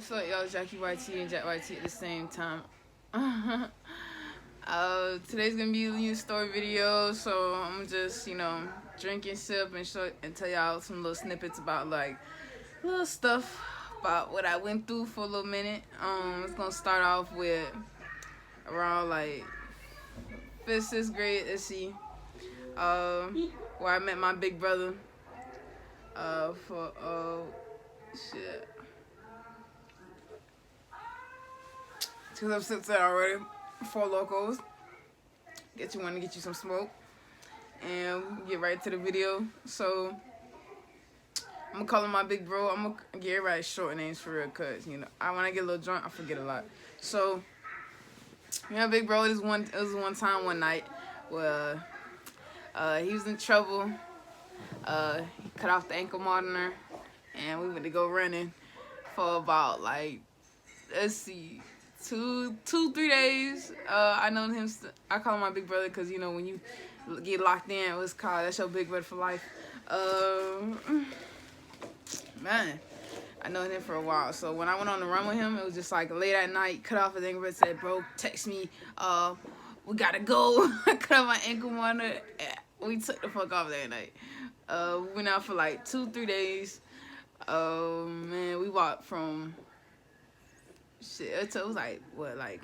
So y'all, Jackie YT and Jack YT at the same time. Today's gonna be a news story video, so I'm just drink and sip and tell y'all some little snippets about like little stuff about what I went through for a little minute. It's gonna start off with around like 5th, 6th grade. Let's see, where I met my big brother. For shit. Because I've sipped that already. 4 locos. Get you some smoke. And get right to the video. So, I'm going to call him my big bro. I'm going to get everybody short names for real. Because, when I get a little drunk, I forget a lot. So, big bro, it was one time, one night, where he was in trouble. He cut off the ankle monitor. And we went to go running for about, like, let's see, 3 days. I know him. I call him my big brother because when you get locked in, it was called that's your big brother for life. Man, I know him for a while. So when I went on the run with him, it was just like late at night. Cut off his ankle, but said, "Bro, text me. We gotta go." I cut off my ankle monitor. We took the fuck off that night. We went out for like 2-3 days. Man, we walked from. Shit, it was like, what, like...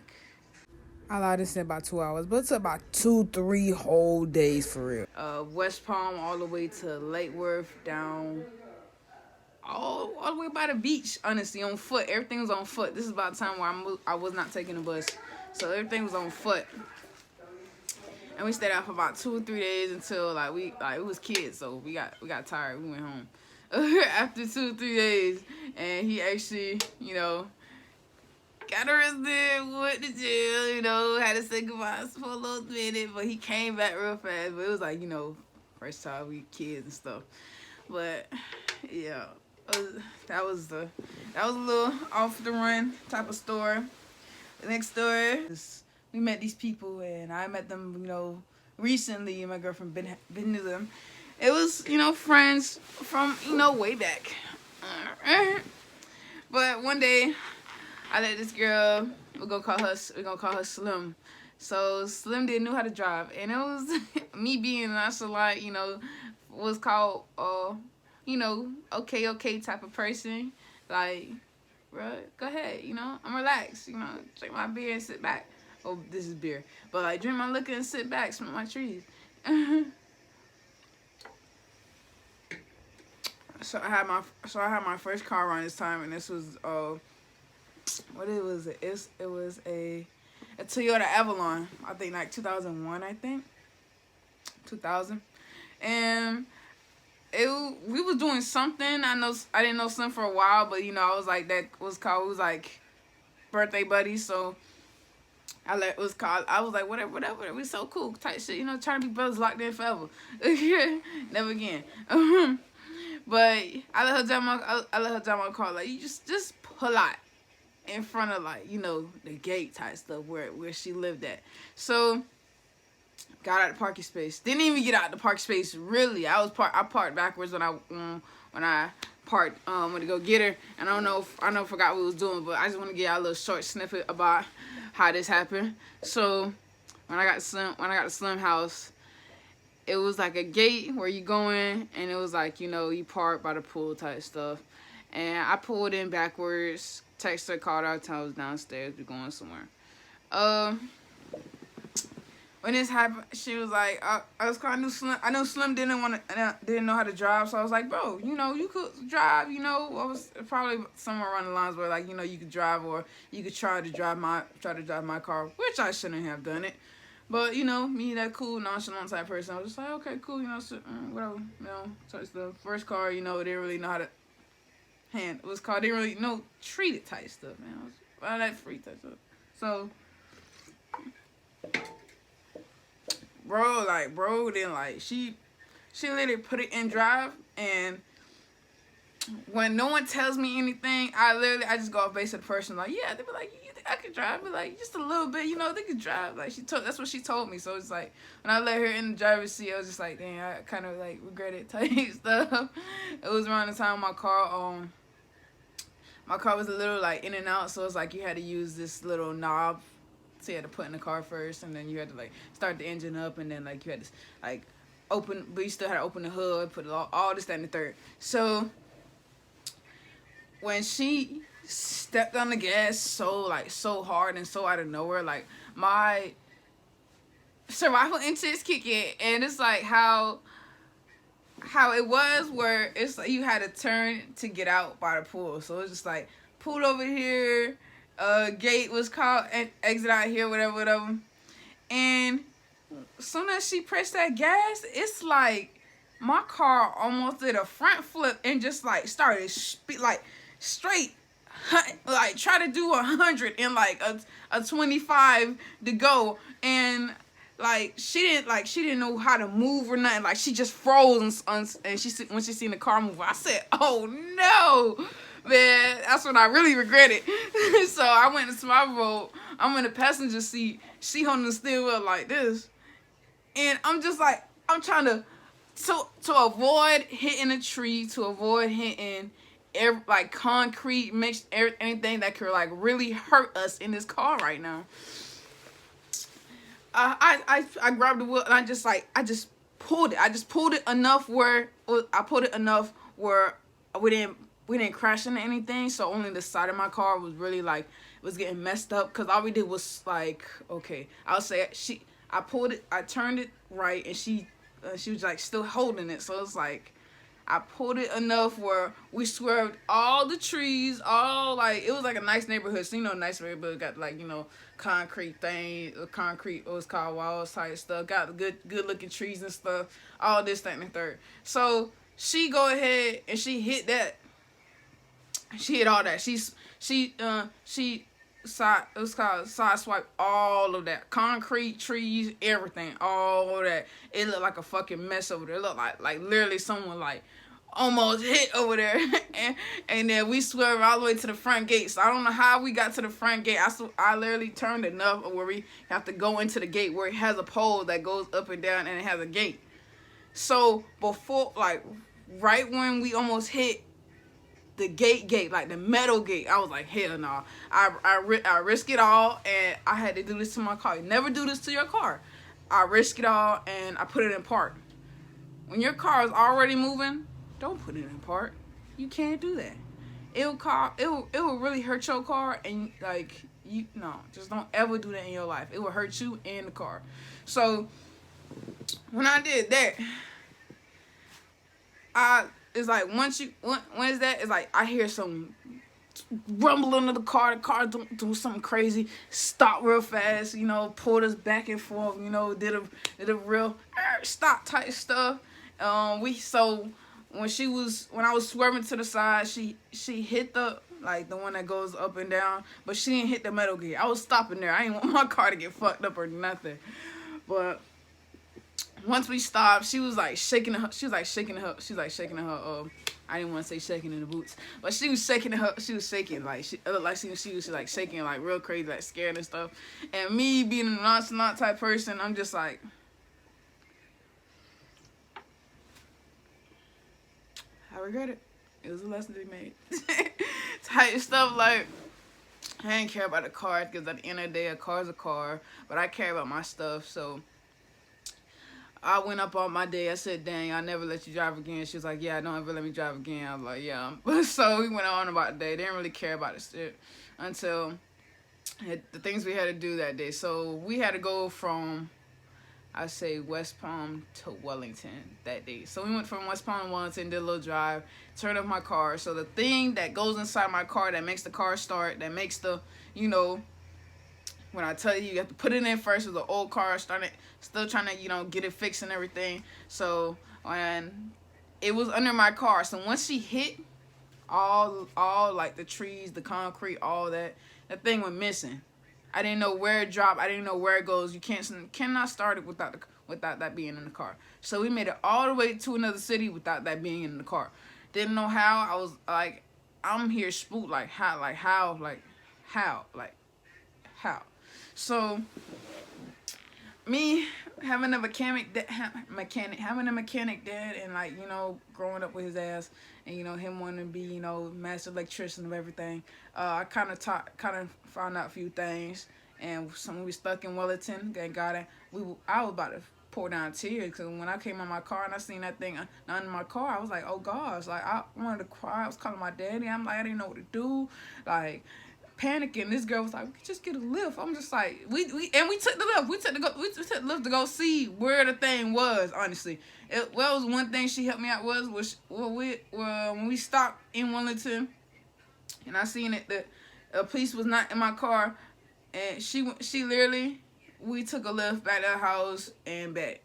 I lied to say about 2 hours, but it's about 2-3 whole days for real. West Palm all the way to Lake Worth, down all the way by the beach, honestly, on foot. Everything was on foot. This is about the time where I was not taking the bus, so everything was on foot. And we stayed out for about 2 or 3 days until, we was kids, so we got tired. We went home after 2 or 3 days, and he actually, got arrested, went to jail, had to say goodbye for a little minute, but he came back real fast. But it was like, first time we kids and stuff. But yeah, that was a little off the run type of story. The next story is we met these people, and I met them, recently. My girlfriend been to them. It was, friends from, way back. But one day, I let this girl, we're gonna call her Slim. So Slim didn't know how to drive, and it was me being nonchalant, was called okay type of person. Like, bro, go ahead, I'm relaxed, drink my beer and sit back. Oh, this is beer, but like drink my liquor and sit back, smoke my trees. So I had my first car around this time, and this was what it was? It was a Toyota Avalon. I think like 2001. I think 2000, and we was doing something. I didn't know something for a while, but I was like that was called. It was like birthday buddies. So I was like whatever. We so cool type shit. Trying to be brothers locked in forever. Never again. But I let her drive my car. Like, you just pull out in front of, like, the gate type stuff where she lived at. So got out the parking space. Didn't even get out the parking space, really. I parked backwards when I parked went to go get her. And I forgot what we was doing, but I just want to give y'all a little short snippet about how this happened. So when I got the Slim house, it was like a gate where you go in, and it was like, you park by the pool type stuff. And I pulled in backwards, texted her, called her, I was downstairs, we going somewhere. When this happened, she was like, I know Slim didn't know how to drive, so I was like, bro, you could drive, I was probably somewhere around the lines where, like, you could drive, or you could try to drive my car, which I shouldn't have done it. But, me, that cool, nonchalant type person, I was just like, okay, cool, so, whatever, so it's the first car, they didn't really know how to it was called, they didn't really treat it type stuff, man. It was all that free type stuff. So, bro, then, like, she literally put it in drive, and when no one tells me anything, I just go off base of the person, like, yeah, they be like, you think I could drive? But like, just a little bit, they could drive. Like, that's what she told me. So it's like, when I let her in the driver's seat, I was just like, dang, I kind of like regret it type stuff. It was around the time my my car was a little like in and out, so it's like you had to use this little knob. So you had to put in the car first, and then you had to like start the engine up, and then like you had to like open, but you still had to open the hood, put all this, that, and the third. So when she stepped on the gas so hard and so out of nowhere, like my survival instincts kick in, and it's like how it was where it's like you had to turn to get out by the pool. So it's just like pulled over here, gate was called, and exit out here, whatever. And as soon as she pressed that gas, it's like my car almost did a front flip and just like started like straight, like try to do 100 in like a 25 to go, and like she didn't know how to move or nothing. Like she just froze, and when she seen the car move, I said, "Oh no, man!" That's when I really regretted. So I went into my road. I'm in the passenger seat. She holding the steering wheel like this, and I'm just like I'm trying to avoid hitting a tree, to avoid hitting like concrete, mixed anything that could like really hurt us in this car right now. I grabbed the wheel and I just pulled it. I just pulled it enough where we didn't crash into anything. So only the side of my car was really like was getting messed up, because all we did was like, okay, I'll say I pulled it, I turned it right, and she was like still holding it. So it's like I pulled it enough where we swerved all the trees, all like, it was like a nice neighborhood. So, nice neighborhood, got like, concrete thing, concrete, what was called walls type stuff, got good looking trees and stuff, all this, that, and the third. So she go ahead and she hit that. She hit all that. She sideswipe all of that. Concrete, trees, everything, all of that. It looked like a fucking mess over there. It looked like literally someone like almost hit over there. and then we swerved all the way to the front gate. So I don't know how we got to the front gate. I literally turned enough where we have to go into the gate, where it has a pole that goes up and down, and it has a gate. So before, like, right when we almost hit the gate, like the metal gate, I was like, hell no. I risk it all, and I had to do this to my car. You never do this to your car. I risk it all, and I put it in park. When your car is already moving, don't put it in park. You can't do that. It will really hurt your car, and like, just don't ever do that in your life. It will hurt you and the car. So when I did that, it's like when is that? It's like I hear some rumbling of the car do something crazy, stop real fast, pulled us back and forth, did a real stop type stuff. When I was swerving to the side, she hit the one that goes up and down, but she didn't hit the metal gate. I was stopping there. I didn't want my car to get fucked up or nothing. But once we stopped, she was like shaking her. I didn't want to say shaking in the boots, but she was shaking her. She was shaking like she looked like she was like shaking like real crazy, like scared and stuff. And me being a nonchalant type person, I'm just like, I regret it. It was a lesson to be made. Type stuff like, I didn't care about the car, because at the end of the day, a car's a car, but I care about my stuff. So I went up on my day. I said, dang, I'll never let you drive again. She was like, yeah, don't ever let me drive again. I was like, yeah. So we went on about the day. They didn't really care about the shit until the things we had to do that day. So we had to go from, I say, West Palm to Wellington that day. So we went from West Palm to Wellington, did a little drive, turned off my car. So the thing that goes inside my car that makes the car start, that makes the, when I tell you have to put it in first, with the old car, still trying to, get it fixed and everything. So when it was under my car, so once she hit all like the trees, the concrete, all that thing went missing. I didn't know where it dropped. I didn't know where it goes. You cannot start it without that being in the car. So we made it all the way to another city without that being in the car. Didn't know how. I was like, I'm here spooked. Like how. So me having a mechanic dad, and like, you know, growing up with his ass, and you know, him wanting to be, you know, master electrician of everything. I kind of found out a few things, and when we stuck in Wellington, thank God, I was about to pour down tears, because when I came on my car and I seen that thing under my car, I was like, oh gosh, like I wanted to cry. I was calling my daddy. I'm like, I didn't know what to do, like panicking. This girl was like, we could just get a lift. I'm just like, we took the lift. We took the lift to go see where the thing was. Honestly, it was one thing she helped me out was when we stopped in Wellington, and I seen it that a police was not in my car, and she literally, we took a lift back to her house and back.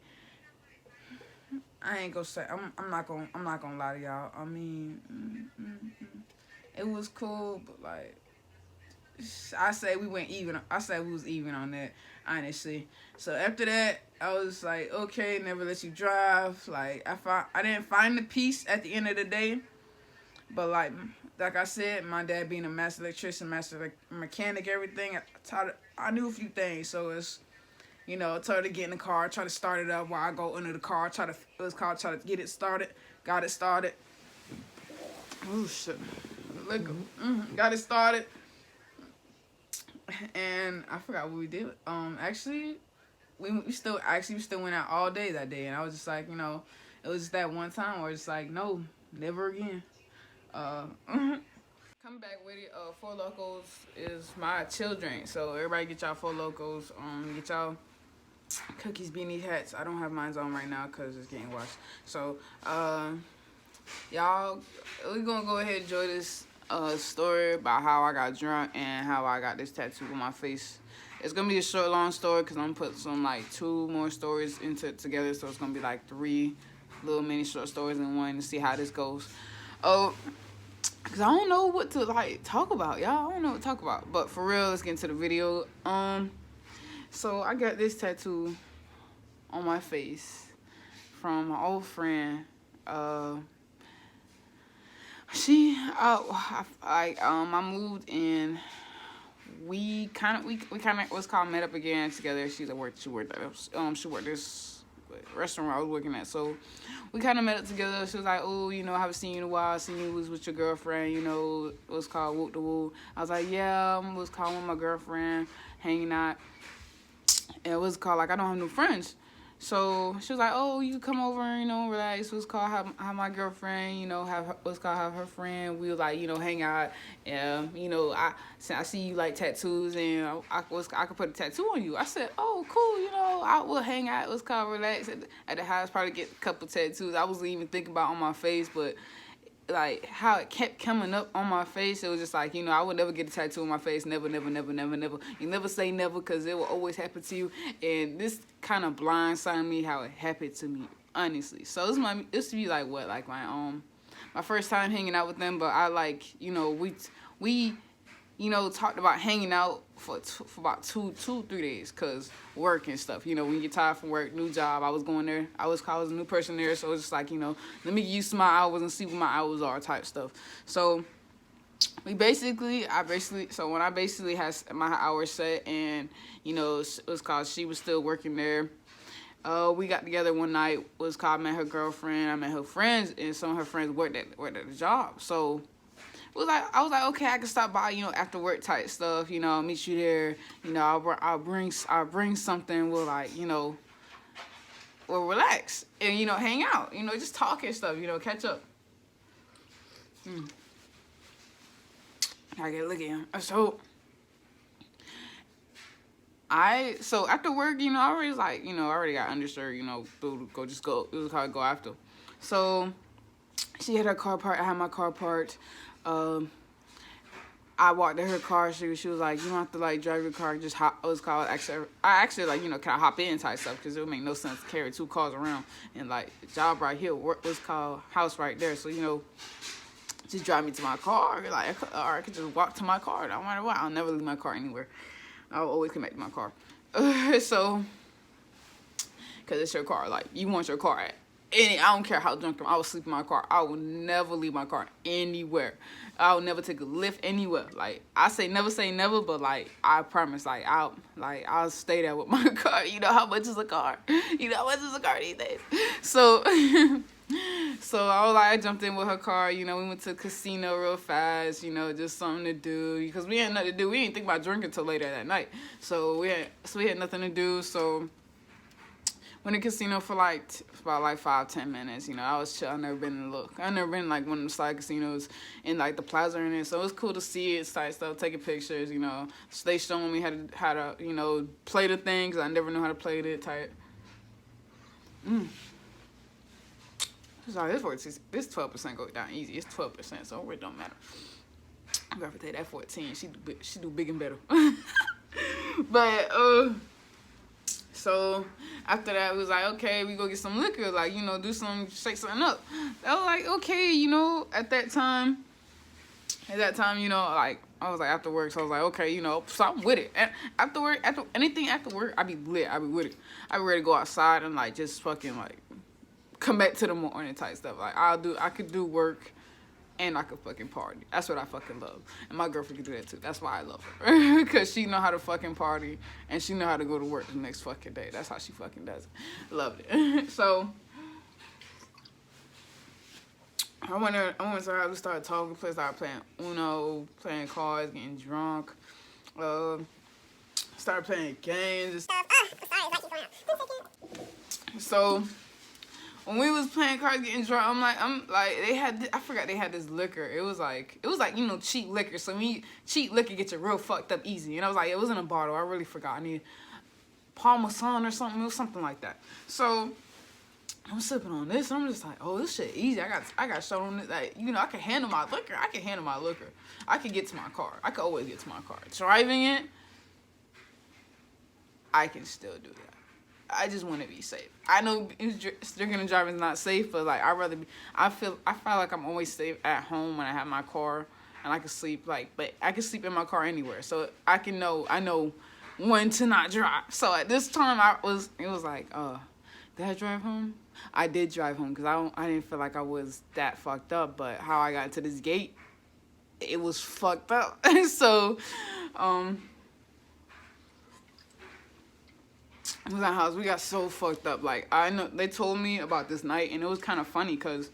I ain't gonna say, I'm not gonna lie to y'all. I mean, it was cool, but like, I say we went even. I said we was even on that, honestly. So after that, I was like, okay, never let you drive. Like I didn't find the peace at the end of the day, but like I said, my dad being a master electrician, mechanic, everything, I knew a few things. So it's, you know, I told her to get in the car, try to start it up while I go under the car, try to get it started. Got it started. Oh shit! Look, got it started. And I forgot what we did. Actually, we still went out all day that day, and I was just like, you know, it was just that one time where it's like, no, never again. Come back with it. Four Locos is my chill drink, so everybody get y'all Four Locos. Get y'all cookies, beanie hats. I don't have mine on right now because it's getting washed. So, y'all, we're gonna go ahead and enjoy this story about how I got drunk and how I got this tattoo on my face. It's gonna be a short, long story because I'm gonna put some like 2 more stories together, so it's gonna be like 3 little mini short stories in one to see how this goes. Cause I don't know what to like talk about, y'all. I don't know what to talk about, but for real, let's get into the video. So I got this tattoo on my face from my old friend. I moved in. We kind of what's called met up again together. She worked at this restaurant I was working at, so we kind of met up together. She was like, oh, you know, I haven't seen you in a while. I seen you was with your girlfriend, you know, what's called Whoop the Woo. I was like, yeah, I was calling with my girlfriend, hanging out. And it was called, like, I don't have no friends. So she was like, oh, you come over and, you know, relax. What's called have my girlfriend, you know, have her friend. We was like, you know, hang out. And, you know, I see you like tattoos, and I could put a tattoo on you. I said, oh, cool, you know, I will hang out. What's called relax at the house, probably get a couple tattoos. I wasn't even thinking about on my face, but like how it kept coming up on my face, it was just like, you know, I would never get a tattoo on my face. Never. You never say never, because it will always happen to you. And this kind of blindsided me how it happened to me, honestly. So this used to be like what, like my first time hanging out with them. But I like, you know, we you know, talked about hanging out for about 2-3 days, cause work and stuff. You know, when you get tired from work, new job, I was going there. I was a new person there, so it's just like, you know, let me get used to my hours and see what my hours are, type stuff. So when I basically had my hours set, and you know, it was called, she was still working there. We got together one night. I met her girlfriend. I met her friends, and some of her friends worked at the job. So I was like, okay, I can stop by, you know, after work type stuff. You know, I'll meet you there. You know, I'll bring something. We'll, like, you know, we'll relax and, you know, hang out. You know, just talk and stuff. You know, catch up. I get look at him. So after work, you know, I already like, you know, I already got undershirt. You know, go. It was called go after. So she had her car parked. I had my car parked. I walked to her car. She was like, you don't have to like drive your car. Just hop. It was called actually. I actually like, you know, can I hop in type stuff, because it would make no sense to carry 2 cars around, and like the job right here was called house right there. So, you know, just drive me to my car. Like, or I could just walk to my car. No matter what, I'll never leave my car anywhere. I'll always come back to my car. So, because it's your car. Like, you want your car I don't care how drunk I would sleep in my car. I will never leave my car anywhere. I will never take a lift anywhere. Like, I say never, but like, I promise, like, I'll stay there with my car. You know how much is a car? You know how much is a car these days? So, so I jumped in with her car. You know, we went to the casino real fast. You know, just something to do because we had nothing to do. We didn't think about drinking till later that night. So we had nothing to do. So went to the casino for about 5-10 minutes. You know, I was chill. I've never been like one of the side casinos in like the plaza in it. So it was cool to see it, type stuff, taking pictures. You know, so they showing me how to you know play the things. I never knew how to play it type. Sorry, this 12% go down easy. It's 12%, so it don't matter. I'm gonna take that 14. She do big and better. But so after that, we was like, okay, we go get some liquor, like, you know, shake something up. I was like, okay, you know, at that time, you know, like, I was like, after work, so I was like, okay, you know, so I'm with it. And after work, anything after work, I be lit, I be with it. I be ready to go outside and, like, just fucking, like, come back to the morning type stuff. Like, I could do work and I could fucking party. That's what I fucking love. And my girlfriend can do that too. That's why I love her. Because she know how to fucking party and she know how to go to work the next fucking day. That's how she fucking does it. Loved it. So I went to her house, we started talking, started playing Uno, playing cards, getting drunk. Started playing games. So when we was playing cards, getting drunk, I forgot they had this liquor. It was like, you know, cheap liquor. So cheap liquor gets you real fucked up easy. And I was like, it was in a bottle. I really forgot. I need Parmesan or something. It was something like that. So I'm sipping on this. And I'm just like, oh, this shit easy. I got shown on this. Like, you know, I can handle my liquor. I can get to my car. I can always get to my car. Driving it, I can still do that. I just want to be safe. I know drinking and driving is not safe, but like I feel like I'm always safe at home when I have my car and I can sleep but I can sleep in my car anywhere. So I know when to not drive. So at this time it was like, did I drive home? I did drive home because I didn't feel like I was that fucked up, but how I got to this gate, it was fucked up. So it was our house. We got so fucked up. Like, I know they told me about this night, and it was kind of funny because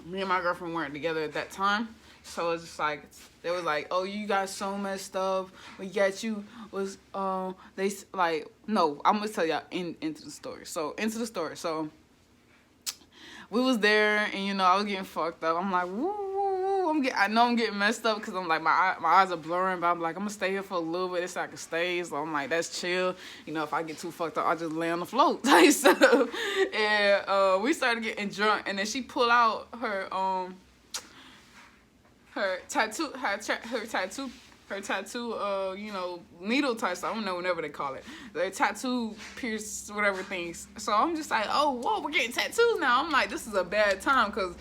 me and my girlfriend weren't together at that time. So it's just like they was like, "Oh, you got so messed up. We got you was they like no. I'm gonna tell y'all into the story. So we was there, and you know I was getting fucked up. I'm like, woo. I know I'm getting messed up because I'm like my eyes are blurring, but I'm like I'm gonna stay here for a little bit so I can stay. So I'm like that's chill. You know if I get too fucked up, I'll just lay on the float type stuff. And we started getting drunk, and then she pulled out her tattoo, you know, needle type stuff. I don't know, whatever they call it. The tattoo pierce, whatever things. So I'm just like, oh, whoa, we're getting tattoos now. I'm like, this is a bad time because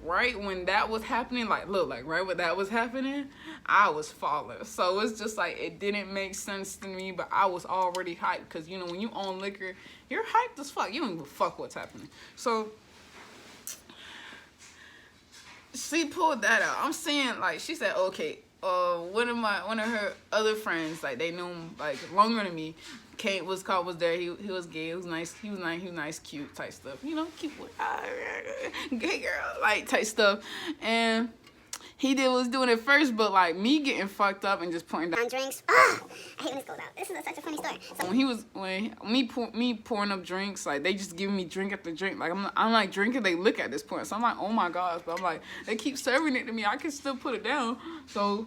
right when that was happening, like, look, like right when that was happening, I was falling. So it's just like, it didn't make sense to me, but I was already hyped because, you know, when you own liquor, you're hyped as fuck. You don't give a fuck what's happening. So she pulled that out. I'm saying, like, she said, okay, one of her other friends, like, they knew him, like, longer than me, was there. He was gay. He was nice, cute type stuff. You know, cute, gay girl, like, type stuff. And he was doing it first, but, like, me getting fucked up and just pointing down drinks. I hate when this goes out. This is such a funny story. So when me pouring up drinks, like, they just giving me drink after drink. Like, I'm like drinking, they look at this point. So I'm like, oh my gosh. But I'm like, they keep serving it to me. I can still put it down. So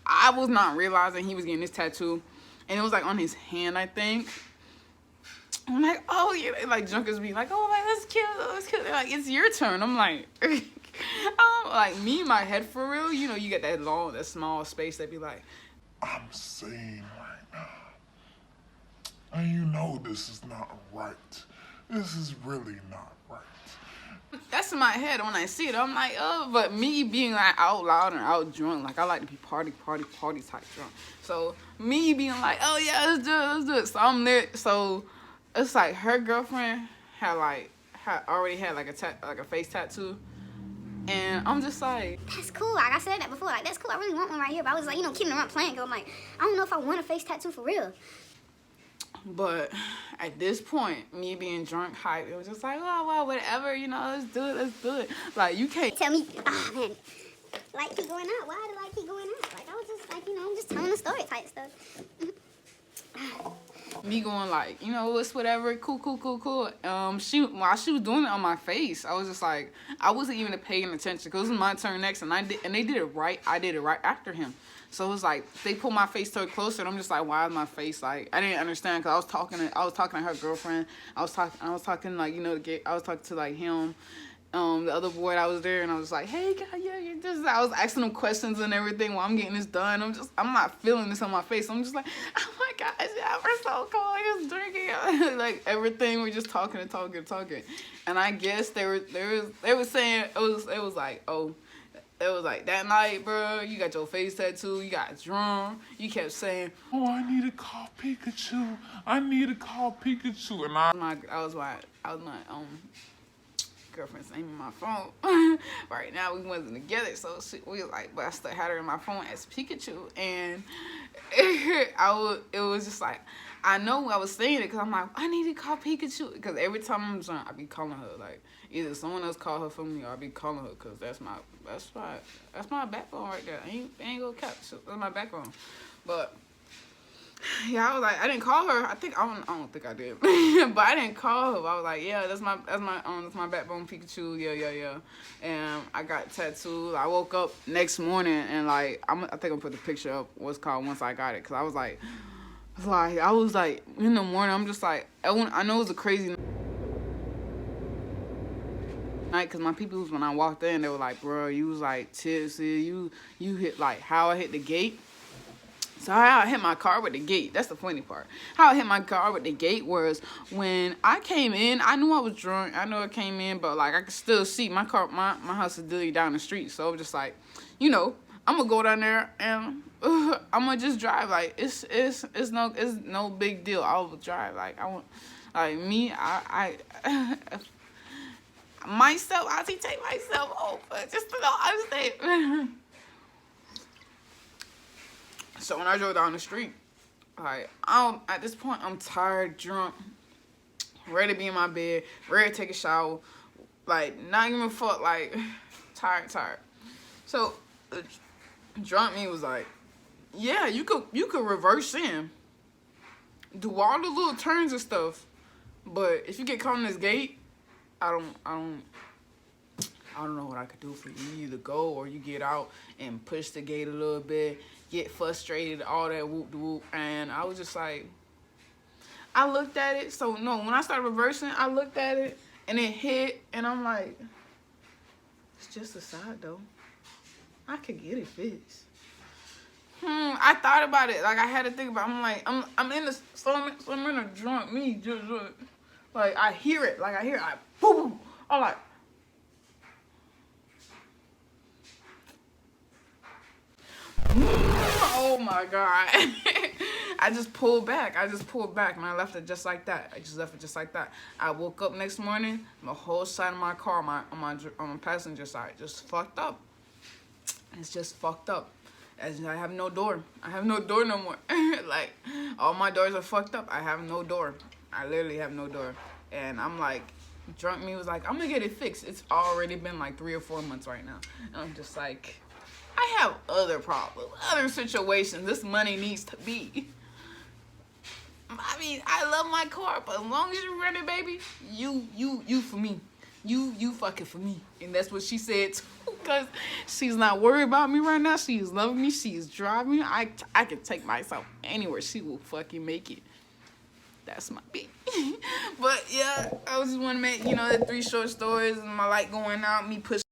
I was not realizing he was getting this tattoo. And it was, like, on his hand, I think. I'm like, oh, yeah. They, like, junkers be like, oh, like, that's cute. That's cute. They're like, it's your turn. I'm like, like, me in my head, for real, you know, you get that small space that be like, I'm saying right now, and you know this is not right. This is really not right. That's in my head when I see it. I'm like, oh, but me being like out loud and out drunk, like I like to be party type drunk. So me being like, oh yeah, let's do it. So I'm there. So it's like her girlfriend had already had like a face tattoo, and I'm just like, That's cool. Like I said that before. Like, that's cool. I really want one right here. But I was like, keeping around playing. Because I'm like, I don't know if I want a face tattoo for real. but at this point, me being drunk, hype, it was just like, oh, well, whatever, let's do it. Like, you can't Tell me, man, light keep going out. Why did the light keep going out? Like, I was just like, I'm just telling the story type stuff. me going like, it's whatever, cool. While she was doing it on my face, I was just like, I wasn't even paying attention because it was my turn next, and they did it right. I did it right after him. So it was like they pulled my face toward closer, and I'm just like, why is my face like? I didn't understand because I was talking to her girlfriend. I was talking like I was talking to like him, the other boy that was there, and I was like, hey guy, yeah, you're just. I was asking them questions and everything while I'm getting this done. I'm not feeling this on my face. I'm just like, oh my gosh, yeah, we're so cool, just drinking, like everything. We're just talking, and I guess they were saying it was like, oh. It was like, that night, bro, you got your face tattoo, you got drunk, you kept saying, oh, I need to call Pikachu. And I was my girlfriend's name in my phone. Right now, we wasn't together, so we was like, but I still had her in my phone as Pikachu, and it was just like, I know I was saying it because I'm like, I need to call Pikachu, because every time I'm drunk, I be calling her, like, either someone else call her for me or I be calling her, because that's my backbone right there. I ain't gonna cap. That's my backbone. But yeah, I was like, I didn't call her. I don't think I did, but I didn't call her. I was like, yeah, that's my backbone, Pikachu. Yeah. And I got tattooed. I woke up next morning and like I think I'm gonna put the picture up. What's called once I got it, because I was like in the morning. I'm just like, I know it was a crazy night, because my people, when I walked in, they were like, bro, you was like tipsy, you hit like how I hit the gate. So how I hit my car with the gate, that's the funny part. How I hit my car with the gate was when I came in, I knew I was drunk. I know I came in, but like I could still see my car. My house is literally down the street, so I was just like, I'm gonna go down there and I'm gonna just drive. Like it's no big deal. I'll drive. Like I want, like me, I myself, I take myself over just to know I'm safe. So when I drove down the street, like at this point I'm tired, drunk, ready to be in my bed, ready to take a shower, like not even fuck, like tired. So drunk me was like, yeah, you could reverse in, do all the little turns and stuff, but if you get caught in this gate, I don't know what I could do for you. You either go or you get out and push the gate a little bit, get frustrated, all that whoop. And I was just like, I looked at it. So no, when I started reversing, I looked at it and it hit, and I'm like, it's just a side though. I could get it fixed. I thought about it. Like I had to think about it. I'm like, I'm in a drunk me, just like I hear it. Like I hear it. Boom. I'm like, oh my God. I just pulled back and I left it just like that. I woke up next morning, the whole side of my car, on my passenger side, just fucked up. It's just fucked up. As I have no door. I have no door no more. Like, all my doors are fucked up. I have no door. I literally have no door. And I'm like, drunk me was like, I'm gonna get it fixed. It's already been like 3 or 4 months right now. And I'm just like, I have other problems, other situations. This money needs to be. I mean, I love my car, but as long as you're ready, baby, you for me. You fucking for me. And that's what she said too, because she's not worried about me right now. She's loving me. She's driving me. I can take myself anywhere. She will fucking make it. That's my beat. But yeah, I just want to make, the 3 short stories and my light going out, me pushing.